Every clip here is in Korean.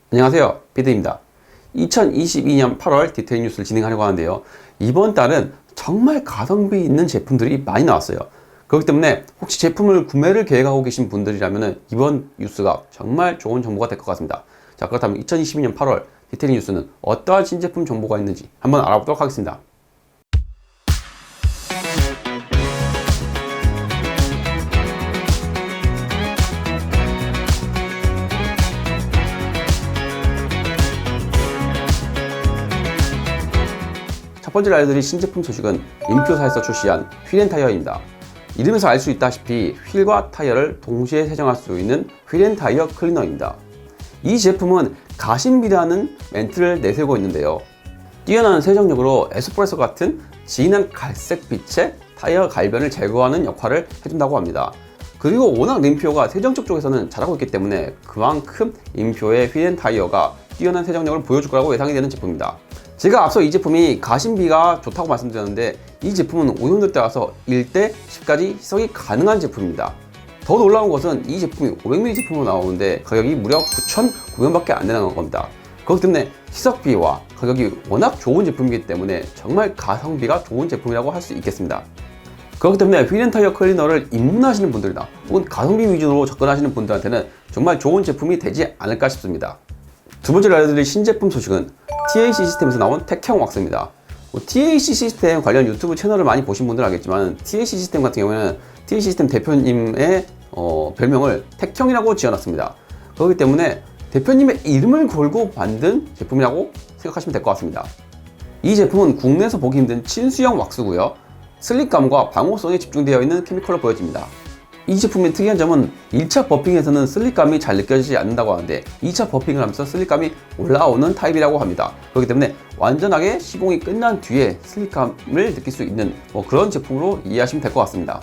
안녕하세요, 비드입니다. 2022년 8월 디테일 뉴스를 진행하려고 하는데요. 이번 달은 정말 가성비 있는 제품들이 많이 나왔어요. 그렇기 때문에 혹시 제품을 구매를 계획하고 계신 분들이라면 이번 뉴스가 정말 좋은 정보가 될 것 같습니다. 자, 그렇다면 2022년 8월 디테일 뉴스는 어떠한 신제품 정보가 있는지 한번 알아보도록 하겠습니다. 첫 번째로 알려드릴 신제품 소식은 인표사에서 출시한 휠앤타이어입니다. 이름에서 알 수 있다시피 휠과 타이어를 동시에 세정할 수 있는 휠앤타이어 클리너입니다. 이 제품은 가심비라는 멘트를 내세우고 있는데요. 뛰어난 세정력으로 에스프레소 같은 진한 갈색빛의 타이어 갈변을 제거하는 역할을 해준다고 합니다. 그리고 워낙 인표가 세정적 쪽에서는 잘하고 있기 때문에 그만큼 인표의 휠앤타이어가 뛰어난 세정력을 보여줄 거라고 예상이 되는 제품입니다. 제가 앞서 이 제품이 가심비가 좋다고 말씀드렸는데 이 제품은 오염도에 따라서 1대 10까지 희석이 가능한 제품입니다. 더 놀라운 것은 이 제품이 500ml 제품으로 나오는데 가격이 무려 9,900원밖에 안 되는 겁니다. 그렇기 때문에 희석비와 가격이 워낙 좋은 제품이기 때문에 정말 가성비가 좋은 제품이라고 할 수 있겠습니다. 그렇기 때문에 휠앤타이어 클리너를 입문하시는 분들이나 혹은 가성비 위주로 접근하시는 분들한테는 정말 좋은 제품이 되지 않을까 싶습니다. 두 번째로 알려드릴 신제품 소식은 TAC 시스템에서 나온 택형 왁스입니다. TAC 시스템 관련 유튜브 채널을 많이 보신 분들은 알겠지만 TAC 시스템 같은 경우에는 TAC 시스템 대표님의 별명을 택형이라고 지어놨습니다. 그렇기 때문에 대표님의 이름을 걸고 만든 제품이라고 생각하시면 될 것 같습니다. 이 제품은 국내에서 보기 힘든 친수형 왁스고요. 슬립감과 방호성에 집중되어 있는 케미컬로 보여집니다. 이 제품의 특이한 점은 1차 버핑에서는 슬립감이 잘 느껴지지 않는다고 하는데 2차 버핑을 하면서 슬립감이 올라오는 타입이라고 합니다. 그렇기 때문에 완전하게 시공이 끝난 뒤에 슬립감을 느낄 수 있는 그런 제품으로 이해하시면 될 것 같습니다.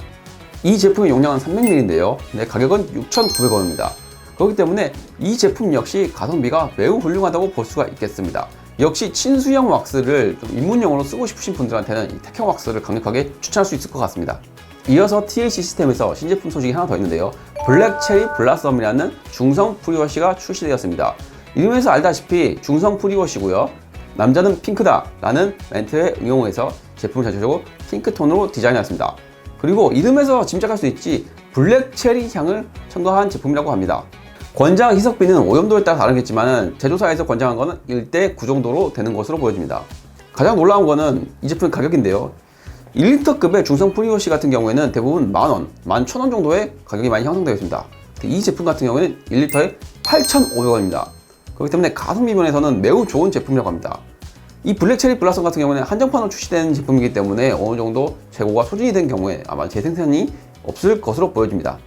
이 제품의 용량은 300ml인데요. 가격은 6,900원입니다. 그렇기 때문에 이 제품 역시 가성비가 매우 훌륭하다고 볼 수가 있겠습니다. 역시 친수형 왁스를 좀 입문용으로 쓰고 싶으신 분들한테는 이 택형 왁스를 강력하게 추천할 수 있을 것 같습니다. 이어서 TAC 시스템에서 신제품 소식이 하나 더 있는데요. 블랙 체리 블라썸이라는 중성 프리워시가 출시되었습니다. 이름에서 알다시피 중성 프리워시고요. 남자는 핑크다 라는 멘트에 응용해서 제품을 전체적으로 핑크톤으로 디자인했습니다. 그리고 이름에서 짐작할 수 있지 블랙 체리 향을 첨가한 제품이라고 합니다. 권장 희석비는 오염도에 따라 다르겠지만 제조사에서 권장한 것은 1대 9 정도로 되는 것으로 보여집니다. 가장 놀라운 것은 이 제품의 가격인데요. 1리터급의 중성 프리워시 같은 경우에는 대부분 만원, 11,000원 정도의 가격이 많이 형성되어 있습니다. 이 제품 같은 경우에는 1리터에 8,500원입니다. 그렇기 때문에 가성비 면에서는 매우 좋은 제품이라고 합니다. 이 블랙체리 블라썸 같은 경우는 한정판으로 출시된 제품이기 때문에 어느 정도 재고가 소진이 된 경우에 아마 재생산이 없을 것으로 보여집니다.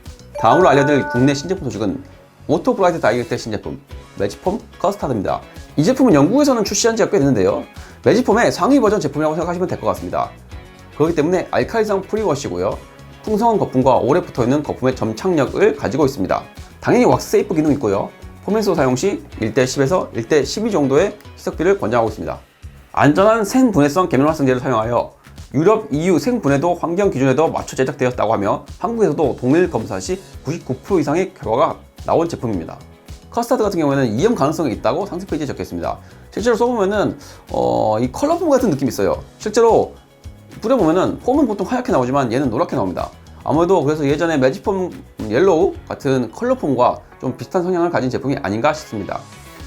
다음으로 알려드릴 국내 신제품 소식은 오토브라이트 다이렉트 신제품 매직폼 커스타드입니다. 이 제품은 영국에서는 출시한 지가 꽤 됐는데요. 매직폼의 상위 버전 제품이라고 생각하시면 될 것 같습니다. 그렇기 때문에 알칼리성 프리워시고요. 풍성한 거품과 오래 붙어있는 거품의 점착력을 가지고 있습니다. 당연히 왁스 세이프 기능이 있고요. 포맷으로 사용 시 1대 10에서 1대 12 정도의 희석비를 권장하고 있습니다. 안전한 생분해성 계면 활성제를 사용하여 유럽, EU 생분해도 환경 기준에도 맞춰 제작되었다고 하며 한국에서도 동일 검사 시 99% 이상의 결과가 나온 제품입니다. 커스타드 같은 경우에는 이염 가능성이 있다고 상세 페이지에 적혀 있습니다. 실제로 써보면은 이 컬러폼 같은 느낌이 있어요. 실제로 뿌려보면은 폼은 보통 하얗게 나오지만 얘는 노랗게 나옵니다. 아무래도 그래서 예전에 매직폼 옐로우 같은 컬러폼과 좀 비슷한 성향을 가진 제품이 아닌가 싶습니다.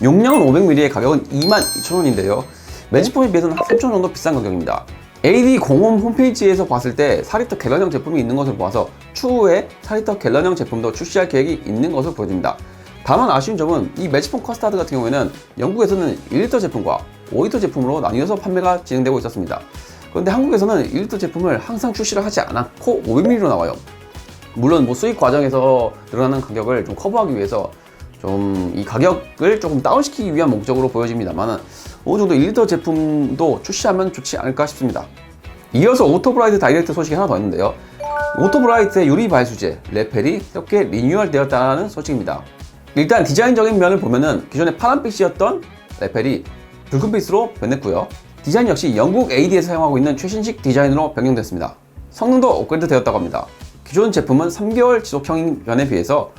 용량은 500ml의 가격은 22,000원인데요. 매직폼에 비해서는 한 3,000원 정도 비싼 가격입니다. AD05 홈페이지에서 봤을 때 4리터 갤런형 제품이 있는 것을 보아서 추후에 4리터 갤런형 제품도 출시할 계획이 있는 것으로 보여집니다. 다만 아쉬운 점은 이 매직폼 커스타드 같은 경우에는 영국에서는 1리터 제품과 5리터 제품으로 나뉘어서 판매가 진행되고 있었습니다. 그런데 한국에서는 1리터 제품을 항상 출시를 하지 않았고 500ml로 나와요. 물론 수익 과정에서 늘어나는 가격을 좀 커버하기 위해서 좀 이 가격을 조금 다운시키기 위한 목적으로 보여집니다만 어느 정도 1리터 제품도 출시하면 좋지 않을까 싶습니다. 이어서 오토브라이트 다이렉트 소식이 하나 더 있는데요. 오토브라이트의 유리 발수제 레펠이 이렇게 리뉴얼 되었다는 소식입니다. 일단 디자인적인 면을 보면은 기존에 파란빛이었던 레펠이 붉은빛으로 변했고요. 디자인 역시 영국 AD에서 사용하고 있는 최신식 디자인으로 변경됐습니다. 성능도 업그레이드 되었다고 합니다. 기존 제품은 3개월 지속형인 면에 비해서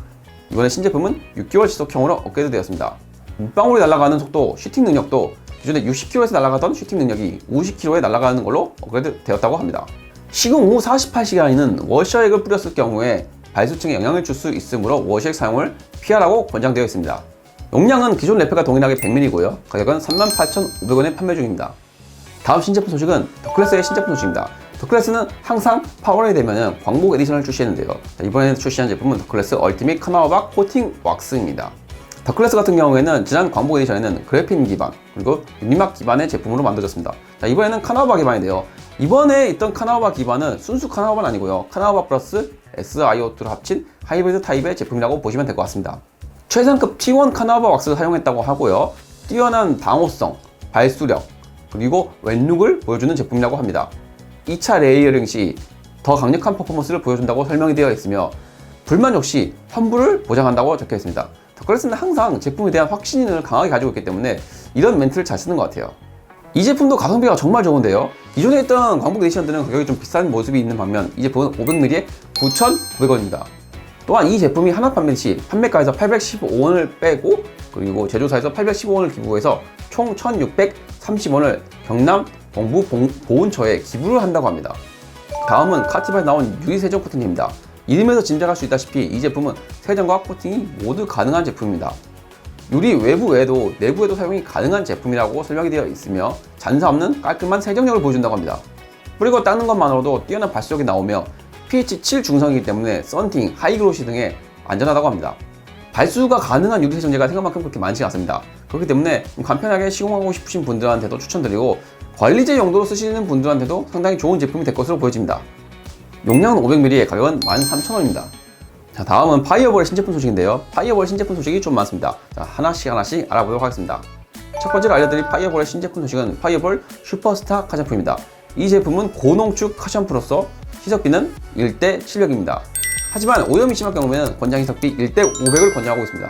이번에 신제품은 6개월 지속형으로 업그레이드 되었습니다. 물방울이 날아가는 속도, 슈팅 능력도 기존에 60km에서 날아가던 슈팅 능력이 50km에 날아가는 걸로 업그레이드 되었다고 합니다. 시공 후 48시간에는 워셔액을 뿌렸을 경우에 발수층에 영향을 줄 수 있으므로 워셔액 사용을 피하라고 권장되어 있습니다. 용량은 기존 래퍼가 동일하게 100ml고요. 가격은 38,500원에 판매 중입니다. 다음 신제품 소식은 더클래스의 신제품 소식입니다. 더클래스는 항상 8월이 되면 광복 에디션을 출시했는데요. 이번에 출시한 제품은 더클래스 얼티밋 카나우바 코팅 왁스입니다. 더클래스 같은 경우에는 지난 광복 에디션에는 그래핀 기반 그리고 유니막 기반의 제품으로 만들어졌습니다. 이번에는 카나우바 기반인데요. 이번에 있던 카나우바 기반은 순수 카나우바는 아니고요. 카나우바 플러스 SiO2를 합친 하이브리드 타입의 제품이라고 보시면 될 것 같습니다. 최상급 T1 카나우바 왁스를 사용했다고 하고요. 뛰어난 방호성, 발수력, 그리고 웬룩을 보여주는 제품이라고 합니다. 2차 레이어링 시 더 강력한 퍼포먼스를 보여준다고 설명이 되어 있으며 불만족 시 환불을 보장한다고 적혀 있습니다. 더클래스는 항상 제품에 대한 확신을 강하게 가지고 있기 때문에 이런 멘트를 잘 쓰는 것 같아요. 이 제품도 가성비가 정말 좋은데요. 기존에 있던 광복 에디션들은 가격이 좀 비싼 모습이 있는 반면 이 제품은 500ml에 9,900원입니다. 또한 이 제품이 하나 판매 시 판매가에서 815원을 빼고 그리고 제조사에서 815원을 기부해서 총 1,630원을 경남 동부 보훈처에 기부를 한다고 합니다. 다음은 카티바에 나온 유리 세정 코팅입니다. 이름에서 짐작할 수 있다시피 이 제품은 세정과 코팅이 모두 가능한 제품입니다. 유리 외부 외에도 내부에도 사용이 가능한 제품이라고 설명이 되어 있으며 잔사 없는 깔끔한 세정력을 보여준다고 합니다. 뿌리고 닦는 것만으로도 뛰어난 발수력이 나오며 pH 7 중성이기 때문에 썬팅, 하이그로시 등에 안전하다고 합니다. 발수가 가능한 유리 세정제가 생각만큼 그렇게 많지 않습니다. 그렇기 때문에 간편하게 시공하고 싶으신 분들한테도 추천드리고 관리제 용도로 쓰시는 분들한테도 상당히 좋은 제품이 될 것으로 보여집니다. 용량은 500ml, 가격은 13,000원입니다. 자, 다음은 파이어볼의 신제품 소식인데요. 파이어볼 신제품 소식이 좀 많습니다. 자, 하나씩 알아보도록 하겠습니다. 첫 번째로 알려드릴 파이어볼의 신제품 소식은 파이어볼 슈퍼스타 카샴푸입니다. 이 제품은 고농축 카샴푸로서 희석비는 1대 700입니다. 하지만 오염이 심할 경우에는 권장 희석비 1대 500을 권장하고 있습니다.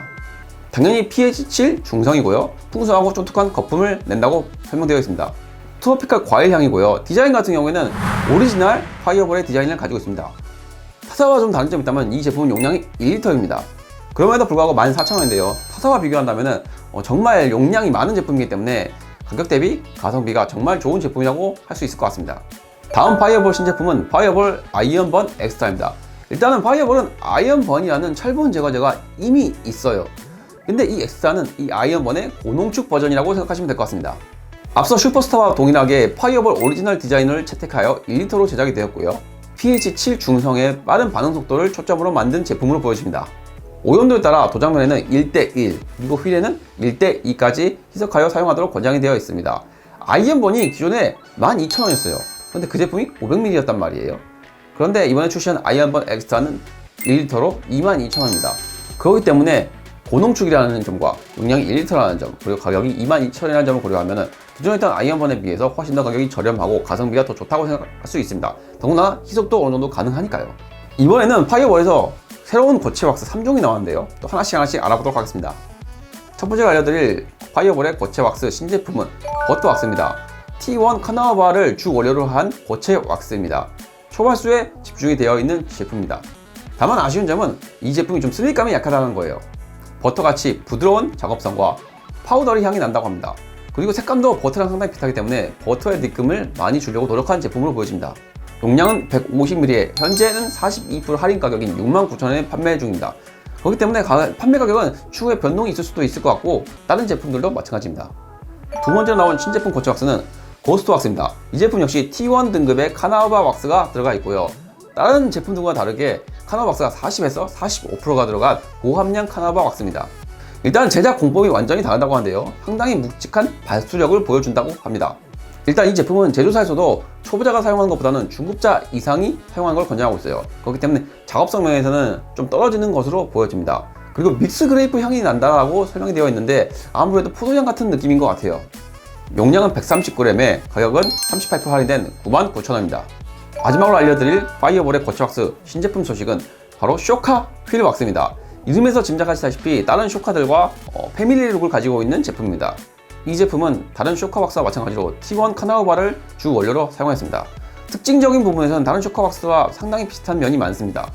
당연히 pH 7 중성이고요. 풍성하고 쫀득한 거품을 낸다고 설명되어 있습니다. 트로피칼 과일 향이고요. 디자인 같은 경우에는 오리지널 파이어볼의 디자인을 가지고 있습니다. 타사와 좀 다른 점이 있다면 이 제품은 용량이 1리터입니다. 그럼에도 불구하고 14,000원인데요. 타사와 비교한다면 정말 용량이 많은 제품이기 때문에 가격 대비 가성비가 정말 좋은 제품이라고 할 수 있을 것 같습니다. 다음 파이어볼 신제품은 파이어볼 아이언번 엑스트라입니다. 일단은 파이어볼은 아이언번이라는 철분 제거제가 이미 있어요. 근데 이 엑스트라는 이 아이언번의 고농축 버전이라고 생각하시면 될 것 같습니다. 앞서 슈퍼스타와 동일하게 파이어볼 오리지널 디자인을 채택하여 1리터로 제작이 되었고요. pH 7 중성의 빠른 반응 속도를 초점으로 만든 제품으로 보여집니다. 오염도에 따라 도장면에는 1대 1, 그리고 휠에는 1대 2까지 희석하여 사용하도록 권장이 되어 있습니다. 아이언번이 기존에 12,000원이었어요. 그런데 그 제품이 500ml였단 말이에요. 그런데 이번에 출시한 아이언번 엑스트라는 1리터로 22,000원입니다. 그렇기 때문에 고농축이라는 점과 용량이 1리터라는 점, 그리고 가격이 22,000원이라는 점을 고려하면 기존에 있던 아이언번에 비해서 훨씬 더 가격이 저렴하고 가성비가 더 좋다고 생각할 수 있습니다. 더구나 희석도 어느 정도 가능하니까요. 이번에는 파이어볼에서 새로운 고체 왁스 3종이 나왔는데요. 또 하나씩 알아보도록 하겠습니다. 첫 번째로 알려드릴 파이어볼의 고체 왁스 신제품은 버터 왁스입니다. T1 카나우바를 주 원료로 한 고체 왁스입니다. 초발수에 집중이 되어 있는 제품입니다. 다만 아쉬운 점은 이 제품이 좀 슬립감이 약하다는 거예요. 버터같이 부드러운 작업성과 파우더리 향이 난다고 합니다. 그리고 색감도 버터랑 상당히 비슷하기 때문에 버터의 느낌을 많이 주려고 노력한 제품으로 보여집니다. 용량은 150ml에 현재는 42% 할인 가격인 69,000원에 판매 중입니다. 그렇기 때문에 판매 가격은 추후에 변동이 있을 수도 있을 것 같고 다른 제품들도 마찬가지입니다. 두 번째로 나온 신제품 고체 왁스는 고스트 왁스입니다. 이 제품 역시 T1 등급의 카나우바 왁스가 들어가 있고요. 다른 제품들과 다르게 카나우바 왁스가 40에서 45%가 들어간 고함량 카나우바 왁스입니다. 일단 제작 공법이 완전히 다르다고 하는데요. 상당히 묵직한 발수력을 보여준다고 합니다. 일단 이 제품은 제조사에서도 초보자가 사용하는 것보다는 중급자 이상이 사용하는 걸 권장하고 있어요. 그렇기 때문에 작업성 면에서는 좀 떨어지는 것으로 보여집니다. 그리고 믹스 그레이프 향이 난다고 설명이 되어 있는데 아무래도 포도향 같은 느낌인 것 같아요. 용량은 130g에 가격은 38% 할인된 99,000원입니다. 마지막으로 알려드릴 파이어볼의 고체 왁스 신제품 소식은 바로 쇼카 휠 왁스입니다. 이름에서 짐작하시다시피 다른 쇼카들과 패밀리 룩을 가지고 있는 제품입니다. 이 제품은 다른 쇼카 왁스와 마찬가지로 T1 카나우바를 주 원료로 사용했습니다. 특징적인 부분에서는 다른 쇼카 왁스와 상당히 비슷한 면이 많습니다.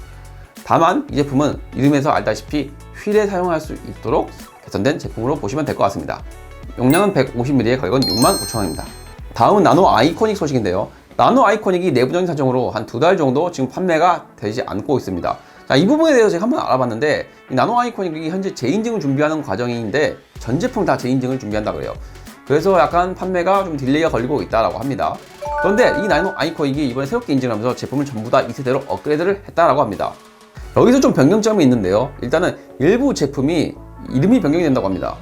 다만 이 제품은 이름에서 알다시피 휠에 사용할 수 있도록 개선된 제품으로 보시면 될 것 같습니다. 용량은 150ml에 가격은 69,000원입니다. 다음은 나노 아이코닉 소식인데요. 나노 아이코닉이 내부적인 사정으로 한 2달 정도 지금 판매가 되지 않고 있습니다. 자, 이 부분에 대해서 제가 한번 알아봤는데, 이 나노 아이코닉이 현재 재인증을 준비하는 과정인데 전 제품 다 재인증을 준비한다 그래요. 그래서 약간 판매가 좀 딜레이가 걸리고 있다라고 합니다. 그런데 이 나노 아이코닉이 이번에 새롭게 인증하면서 제품을 전부 다 2세대로 업그레이드를 했다라고 합니다. 여기서 좀 변경점이 있는데요. 일단은 일부 제품이 이름이 변경이 된다고 합니다.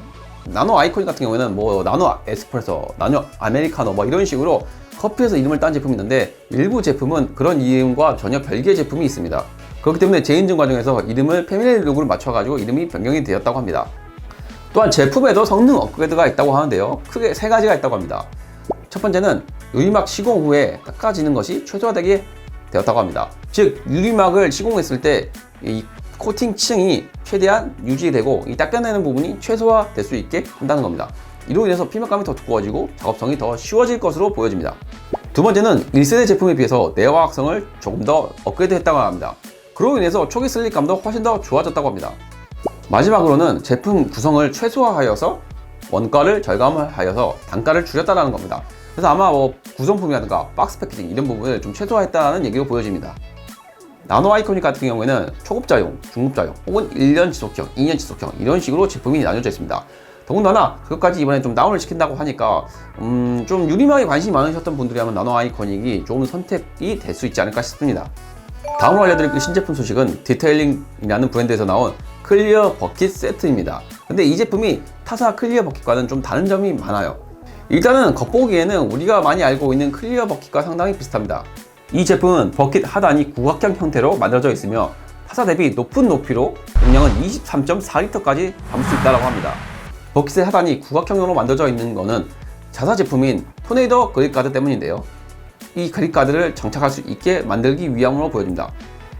나노 아이코닉 같은 경우에는 뭐 나노 에스프레소, 나노 아메리카노 뭐 이런 식으로 커피에서 이름을 딴 제품이 있는데, 일부 제품은 그런 이름과 전혀 별개의 제품이 있습니다. 그렇기 때문에 재인증 과정에서 이름을 패밀리 룩으로 맞춰가지고 이름이 변경이 되었다고 합니다. 또한 제품에도 성능 업그레이드가 있다고 하는데요. 크게 3가지가 있다고 합니다. 첫 번째는 유리막 시공 후에 깎아지는 것이 최소화되게 되었다고 합니다. 즉 유리막을 시공했을 때 이 코팅 층이 최대한 유지되고 이 닦아내는 부분이 최소화될 수 있게 한다는 겁니다. 이로 인해서 피막감이 더 두꺼워지고 작업성이 더 쉬워질 것으로 보여집니다. 두 번째는 1세대 제품에 비해서 내화학성을 조금 더 업그레이드 했다고 합니다. 그로 인해서 초기 슬립감도 훨씬 더 좋아졌다고 합니다. 마지막으로는 제품 구성을 최소화하여서 원가를 절감하여서 단가를 줄였다는 겁니다. 그래서 아마 뭐 구성품이라든가 박스 패키징 이런 부분을 좀 최소화했다는 얘기로 보여집니다. 나노 아이코닉 같은 경우에는 초급자용, 중급자용, 혹은 1년 지속형, 2년 지속형 이런 식으로 제품이 나뉘어져 있습니다. 더군다나 그것까지 이번에 좀 다운을 시킨다고 하니까 좀 유리막에 관심이 많으셨던 분들이라면 나노 아이코닉이 좋은 선택이 될 수 있지 않을까 싶습니다. 다음으로 알려드릴 그 신제품 소식은 디테일링이라는 브랜드에서 나온 클리어 버킷 세트입니다. 근데 이 제품이 타사 클리어 버킷과는 좀 다른 점이 많아요. 일단은 겉보기에는 우리가 많이 알고 있는 클리어 버킷과 상당히 비슷합니다. 이 제품은 버킷 하단이 구각형 형태로 만들어져 있으며 타사 대비 높은 높이로 용량은 23.4L까지 담을 수 있다고 합니다. 버킷의 하단이 구각형으로 만들어져 있는 것은 자사 제품인 토네이도 그립가드 때문인데요. 이 그립가드를 장착할 수 있게 만들기 위함으로 보여집니다.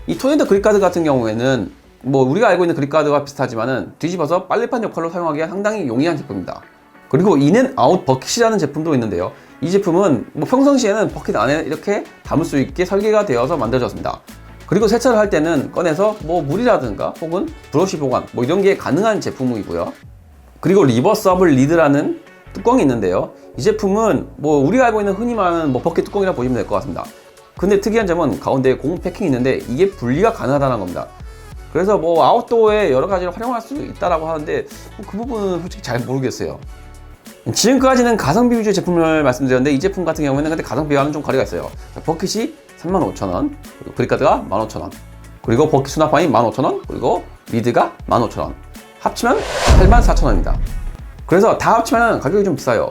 이 토네이도 그립가드 같은 경우에는 뭐 우리가 알고 있는 그립가드와 비슷하지만은 뒤집어서 빨래판 역할로 사용하기가 상당히 용이한 제품입니다. 그리고 인앤아웃 버킷이라는 제품도 있는데요. 이 제품은 뭐 평상시에는 버킷 안에 이렇게 담을 수 있게 설계가 되어서 만들어졌습니다. 그리고 세차를 할 때는 꺼내서 뭐 물이라든가 혹은 브러쉬 보관 뭐 이런 게 가능한 제품이고요. 그리고 리버서블 리드라는 뚜껑이 있는데요. 이 제품은 뭐 우리가 알고 있는 흔히 말하는 뭐 버킷 뚜껑이라 보시면 될 것 같습니다. 근데 특이한 점은 가운데에 공 패킹이 있는데 이게 분리가 가능하다는 겁니다. 그래서 뭐 아웃도어에 여러 가지를 활용할 수 있다라고 하는데 그 부분은 솔직히 잘 모르겠어요. 지금까지는 가성비 위주의 제품을 말씀드렸는데 이 제품 같은 경우에는 근데 가성비와는 좀 거리가 있어요. 버킷이 35,000원, 그리고 그립가드가 15,000원, 그리고 버킷 수납판이 15,000원, 그리고 리드가 15,000원. 합치면 84,000원입니다. 그래서 다 합치면 가격이 좀 비싸요.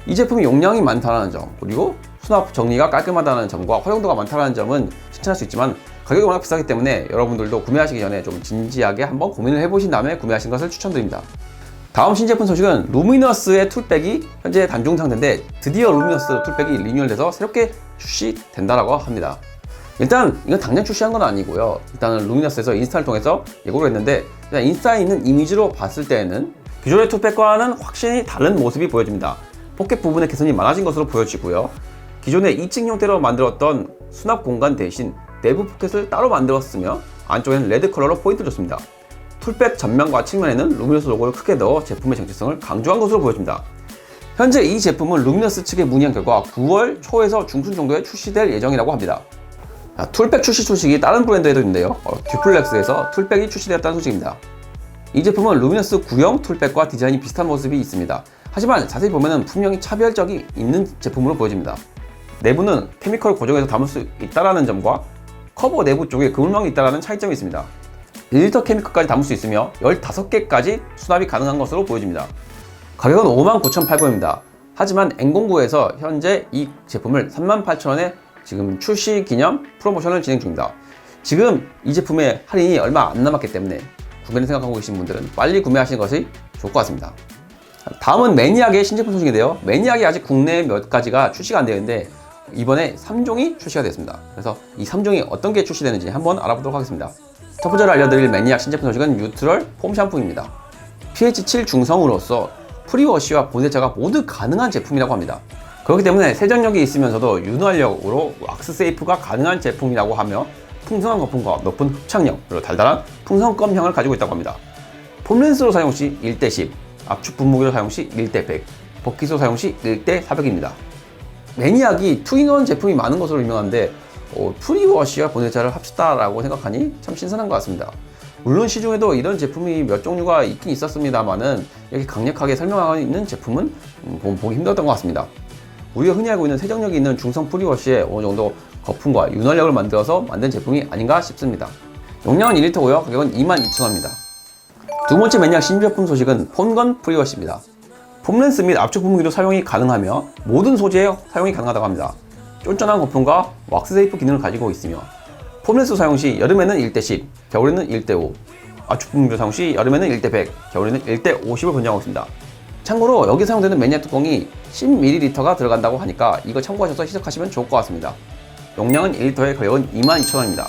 이 제품이 용량이 많다는 점, 그리고 수납 정리가 깔끔하다는 점과 활용도가 많다는 점은 칭찬할 수 있지만 가격이 워낙 비싸기 때문에 여러분들도 구매하시기 전에 좀 진지하게 한번 고민을 해보신 다음에 구매하시는 것을 추천드립니다. 다음 신제품 소식은 루미너스의 툴백이 현재 단종 상태인데 드디어 루미너스 툴백이 리뉴얼돼서 새롭게 출시된다라고 합니다. 일단 이건 당장 출시한 건 아니고요. 일단은 루미너스에서 인스타를 통해서 예고를 했는데 인스타에 있는 이미지로 봤을 때에는 기존의 툴백과는 확실히 다른 모습이 보여집니다. 포켓 부분의 개선이 많아진 것으로 보여지고요. 기존의 2층 형태로 만들었던 수납 공간 대신 내부 포켓을 따로 만들었으며 안쪽에는 레드 컬러로 포인트를 줬습니다. 툴백 전면과 측면에는 루미너스 로고를 크게 넣어 제품의 정체성을 강조한 것으로 보여집니다. 현재 이 제품은 루미너스 측에 문의한 결과 9월 초에서 중순 정도에 출시될 예정이라고 합니다. 툴백 출시 소식이 다른 브랜드에도 있는데요. 듀플렉스에서 툴백이 출시되었다는 소식입니다. 이 제품은 루미너스 구형 툴백과 디자인이 비슷한 모습이 있습니다. 하지만 자세히 보면 분명히 차별적이 있는 제품으로 보여집니다. 내부는 케미컬 고정해서 담을 수 있다는 점과 커버 내부 쪽에 그물망이 있다는 차이점이 있습니다. 1리터 케미컬까지 담을 수 있으며 15개까지 수납이 가능한 것으로 보여집니다. 가격은 59,800원입니다. 하지만 N09에서 현재 이 제품을 38,000원에 지금 출시 기념 프로모션을 진행 중입니다. 지금 이 제품의 할인이 얼마 안 남았기 때문에 구매를 생각하고 계신 분들은 빨리 구매하시는 것이 좋을 것 같습니다. 다음은 매니악의 신제품 소식인데요. 매니악이 아직 국내에 몇 가지가 출시가 안 되어 있는데 이번에 3종이 출시가 됐습니다. 그래서 이 3종이 어떤 게 출시되는지 한번 알아보도록 하겠습니다. 첫 번째로 알려드릴 매니악 신제품 소식은 뉴트럴 폼 샴푸입니다. pH 7 중성으로서 프리워시와 보세차가 모두 가능한 제품이라고 합니다. 그렇기 때문에 세정력이 있으면서도 윤활력으로 왁스 세이프가 가능한 제품이라고 하며 풍성한 거품과 높은 흡착력, 그리고 달달한 풍성껌형을 가지고 있다고 합니다. 폼렌스로 사용 시 1대10, 압축 분무기로 사용 시 1대100, 버킷으로 사용 시 1대400입니다. 매니악이 투인원 제품이 많은 것으로 유명한데 프리워시와 보내자를 합쳤다라고 생각하니 참 신선한 것 같습니다. 물론 시중에도 이런 제품이 몇 종류가 있긴 있었습니다만은 이렇게 강력하게 설명하고 있는 제품은 보기 힘들었던 것 같습니다. 우리가 흔히 알고 있는 세정력이 있는 중성 프리워시에 어느 정도 거품과 윤활력을 만들어서 만든 제품이 아닌가 싶습니다. 용량은 2리터고요. 가격은 22,000원입니다. 두 번째 매니악 신제품 소식은 폰건 프리워시입니다. 폼렌스 및 압축 분무기로 사용이 가능하며 모든 소재에 사용이 가능하다고 합니다. 쫀쫀한 거품과 왁스 테이프 기능을 가지고 있으며 폼렌스 사용 시 여름에는 1대10, 겨울에는 1대5, 압축 분무기로 사용 시 여름에는 1대100, 겨울에는 1대50을 권장하고 있습니다. 참고로 여기 사용되는 매니악 뚜껑이 10ml가 들어간다고 하니까 이거 참고하셔서 희석하시면 좋을 것 같습니다. 용량은 1리터에 가격은 22,000원입니다.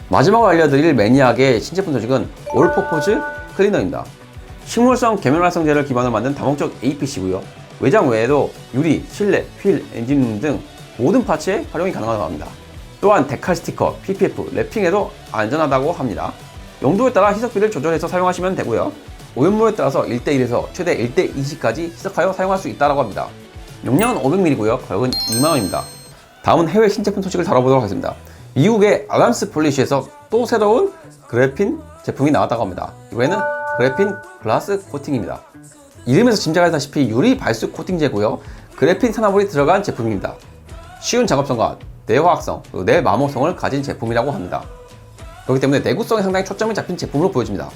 마지막으로 알려드릴 매니악의 신제품 소식은 올퍼포즈 클리너입니다. 식물성 계면활성제를 기반으로 만든 다목적 APC고요. 외장 외에도 유리, 실내, 휠, 엔진 등 모든 파츠에 활용이 가능하다고 합니다. 또한 데칼 스티커, PPF, 랩핑에도 안전하다고 합니다. 용도에 따라 희석비를 조절해서 사용하시면 되고요. 오염물에 따라서 1대1에서 최대 1대20까지 희석하여 사용할 수 있다고 합니다. 용량은 500ml고요. 가격은 2만원입니다. 다음은 해외 신제품 소식을 다뤄보도록 하겠습니다. 미국의 아담스 폴리쉬에서 또 새로운 그래핀 제품이 나왔다고 합니다. 이번에는 그래핀 글라스 코팅입니다. 이름에서 짐작하다시피 유리 발수 코팅제고요. 그래핀 산화물이 들어간 제품입니다. 쉬운 작업성과 내화학성, 그리고 내마모성을 가진 제품이라고 합니다. 그렇기 때문에 내구성에 상당히 초점이 잡힌 제품으로 보여집니다.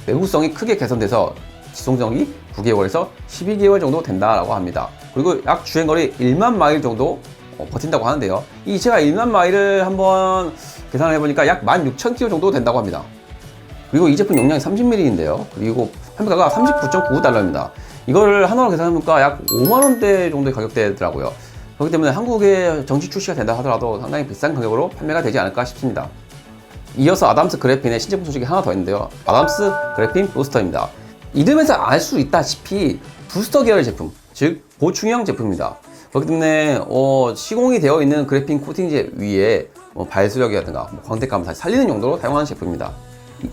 내구성이 크게 개선돼서 지속력이 9개월에서 12개월 정도 된다고 합니다. 그리고 약 주행거리 1만 마일 정도 버틴다고 하는데요. 이 제가 1만 마일을 한번 계산을 해보니까 약 16,000km 정도 된다고 합니다. 그리고 이 제품 용량이 30ml인데요. 그리고 판매가가 39.99달러입니다. 이거를 한화로 계산해보니까 약 5만원대 정도의 가격대더라고요. 그렇기 때문에 한국에 정식 출시가 된다 하더라도 상당히 비싼 가격으로 판매가 되지 않을까 싶습니다. 이어서 아담스 그래핀의 신제품 소식이 하나 더 있는데요. 아담스 그래핀 부스터입니다. 이름에서 알 수 있다시피 부스터 계열의 제품, 즉 보충형 제품입니다. 그렇기 때문에 시공이 되어 있는 그래핀 코팅제 위에 발수력이라든가 광택감을 다시 살리는 용도로 사용하는 제품입니다.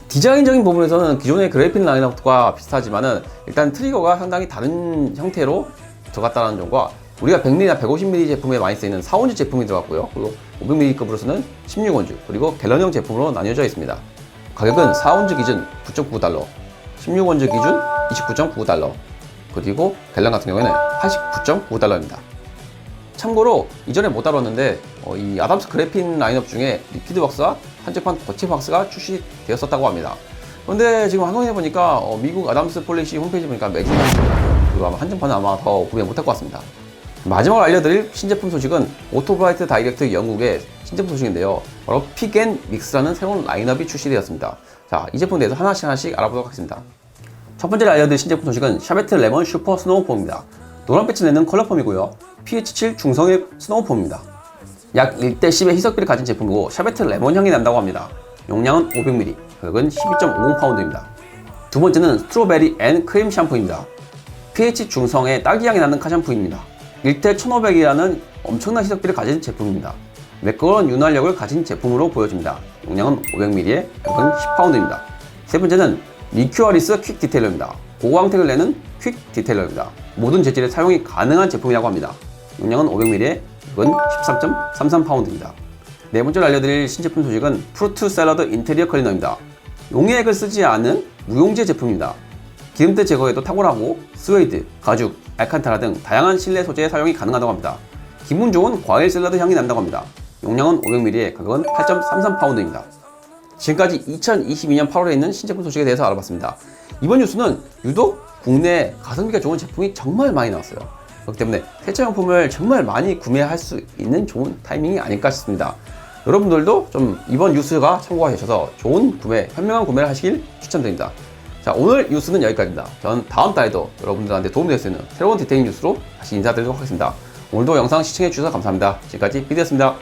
디자인적인 부분에서는 기존의 그래핀 라인업과 비슷하지만은 일단 트리거가 상당히 다른 형태로 들어갔다는 점과 우리가 100ml나 150ml 제품에 많이 쓰이는 4온즈 제품이 들어갔고요. 그리고 500ml급으로서는 16온즈, 그리고 갤런형 제품으로 나뉘어져 있습니다. 가격은 4온즈 기준 9.99달러, 16온즈 기준 29.99달러, 그리고 갤런 같은 경우에는 89.99달러입니다. 참고로 이전에 못 다뤘는데 이 아담스 그래핀 라인업 중에 리퀴드 왁스와 한정판 더치 왁스가 출시되었었다고 합니다. 그런데 지금 한국에 보니까 미국 아담스 폴리시 홈페이지 보니까 매진, 그리고 아마 한정판은 아마 더 구매 못할 것 같습니다. 마지막으로 알려드릴 신제품 소식은 오토브라이트 다이렉트 영국의 신제품 소식인데요. 바로 픽앤믹스라는 새로운 라인업이 출시되었습니다. 자, 이 제품에 대해서 하나씩 알아보도록 하겠습니다. 첫 번째로 알려드릴 신제품 소식은 샤베트 레몬 슈퍼 스노우폼입니다. 노란 빛을 내는 컬러폼이고요. pH7 중성의 스노우폼입니다. 약 1대10의 희석비를 가진 제품이고 샤베트 레몬 향이 난다고 합니다. 용량은 500ml, 가격은 12.50파운드입니다. 두 번째는 스트로베리 앤 크림 샴푸입니다. pH 중성의 딸기 향이 나는 카샴푸입니다. 1대 1500이라는 엄청난 희석비를 가진 제품입니다. 매끄러운 윤활력을 가진 제품으로 보여집니다. 용량은 500ml에 가격은 10파운드입니다. 세 번째는 리큐어리스 퀵 디테일러입니다. 고광택을 내는 퀵 디테일러입니다. 모든 재질에 사용이 가능한 제품이라고 합니다. 용량은 500ml에 가격은 13.33파운드입니다. 네 번째로 알려드릴 신제품 소식은 프루트 샐러드 인테리어 클리너입니다. 용액을 쓰지 않은 무용제 제품입니다. 기름때 제거에도 탁월하고 스웨이드, 가죽, 알칸타라 등 다양한 실내 소재에 사용이 가능하다고 합니다. 기분 좋은 과일 샐러드 향이 난다고 합니다. 용량은 500ml에 가격은 8.33파운드입니다. 지금까지 2022년 8월에 있는 신제품 소식에 대해서 알아봤습니다. 이번 뉴스는 유독 국내 가성비가 좋은 제품이 정말 많이 나왔어요. 그렇기 때문에 세차용품을 정말 많이 구매할 수 있는 좋은 타이밍이 아닐까 싶습니다. 여러분들도 좀 이번 뉴스가 참고하셔서 좋은 구매, 현명한 구매를 하시길 추천드립니다. 자, 오늘 뉴스는 여기까지입니다. 전 다음 달에도 여러분들한테 도움이 될 수 있는 새로운 디테일 뉴스로 다시 인사드리도록 하겠습니다. 오늘도 영상 시청해주셔서 감사합니다. 지금까지 PD였습니다.